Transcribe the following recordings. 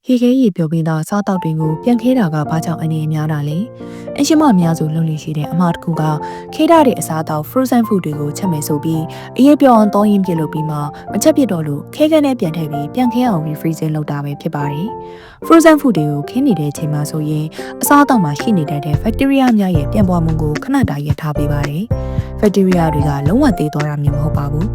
ရေခဲရေပြောပြီးသားစားတောက်တွေကိုပြန်ခဲတာကဘာကြောင့်အနေအများတာလဲအရှင်မအများစုလုပ်လို့ရှိတဲ့အမှားတစ်ခုကခဲတာတဲ့အစားတောက် frozen food တွေကိုချက်မယ်ဆိုပြီးအရေးပြောအောင်တောင်းရင်ပြစ်လုပ်ပြီးမှမချက်ပြစ်တော့လို့ခဲခဲနဲ့ပြန်ထည့်ပြီးပြန်ခဲအောင် refreezing လုပ်တာပဲဖြစ်ပါတယ် frozen food တွေကိုခင်းနေတဲ့အချိန်မှာဆိုရင်အစားတောက်မှာရှိနေတဲ့ bacteria များရဲ့ပြန့်ပွားမှုကိုခဏတာရပ်ထားပေးပါတယ် bacteria တွေကလုံးဝသေးသွားတာမျိုးမဟုတ်ပါဘူး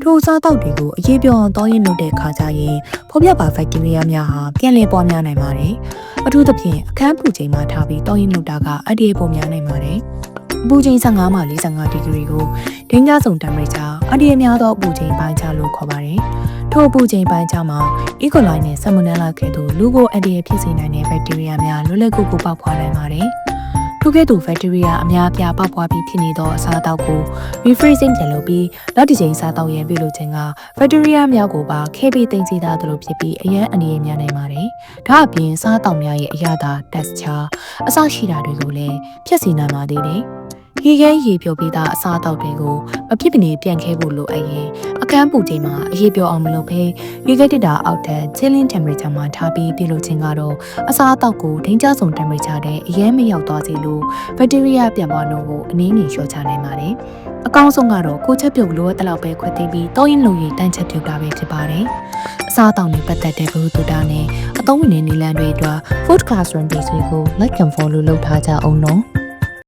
ထိုစားတောက်တွေကိုအရေးပြောအောင်တောင်းရင်လုပ်တဲ့အခါကျရင်ဖော်ပြပါဘက်တီးရီးယားများဟာပြန်လည်ပွားများနိုင်ပါတယ်။အထူးသဖြင့်အခန်းပူချိန်မှာထားပြီးတောင်းရင်လုပ်တာကအတ္တရပုံများနိုင်ပါတယ်။အပူချိန်15မှ45ဒီဂရီကိုဒိန်းကြဆုံ temperature အတ္တရများသောအပူချိန်ပိုင်းခြားလို့ခေါ်ပါတယ်။ထိုအပူချိန်ပိုင်းခြားမှာ E. coli နဲ့ Salmonella ကဲ့သို့လူကိုအတ္တရဖြစ်စေနိုင်တဲ့ဘက်တီးရီးယားများလွတ်လပ်ကိုပေါက်ဖွာနိုင်ပါတယ်။ထို့ကဲ့သို့ဘက်တီးရီးယားအများအပြားပေါက်ဖွာပြီးဖြစ်နေသောအစားအသောက်ကို refreezing ပြန်လုပ်ပြီးနောက်တစ်ချိန်စားတောက်ရန်ပြုလုပ်ခြင်းကဘက်တီးရီးယားများကိုပါခဲပြီးသိမ်းဆည်းသားသလိုဖြစ်ပြီးအရန်အနေနဲ့များနိုင်ပါတယ်။ဒါအပြင်စားတောက်များရဲ့အရသာ texture အစရှိတာတွေကိုလည်းဖျက်ဆီးနိုင်ပါသေးတယ်။ရေခဲရေပြောပြီးသားအစားအသောက်တွေကိုမဖြစ်မနေပြန်ခဲဖို့လိုအပ်ရင်အခန်းပူချိန်မှာအရေးပြောအောင်မလုပ်ဘဲရေခဲတက်တာအောက်ထက် chilling temperature မှာထားပြီးပြုလုပ်ခြင်းကတော့အစားအသောက်ကိုဒိန်းကြဆုံ temperature တဲ့အရင်မရောက်သွားစေလို့ဘက်တီးရီးယားပြန်ပွားလို့ကိုအနည်းငယ်လျှော့ချနိုင်ပါတယ်။အကောင်းဆုံးကတော့ကိုချက်ပြုတ်လိုအပ်တဲ့လောက်ပဲခွဲသိမ်းပြီးတောင်းရင်လုံရင်တန်းချက်ပြုတ်တာပဲဖြစ်ပါတယ်။အစားအသောက်နဲ့ပတ်သက်တဲ့ဘုသူတာနဲ့အသုံးဝင်တဲ့နည်းလမ်းတွေအတွက် Food Classroom Basic ကို like and follow လုပ်ထားကြအောင်နော်။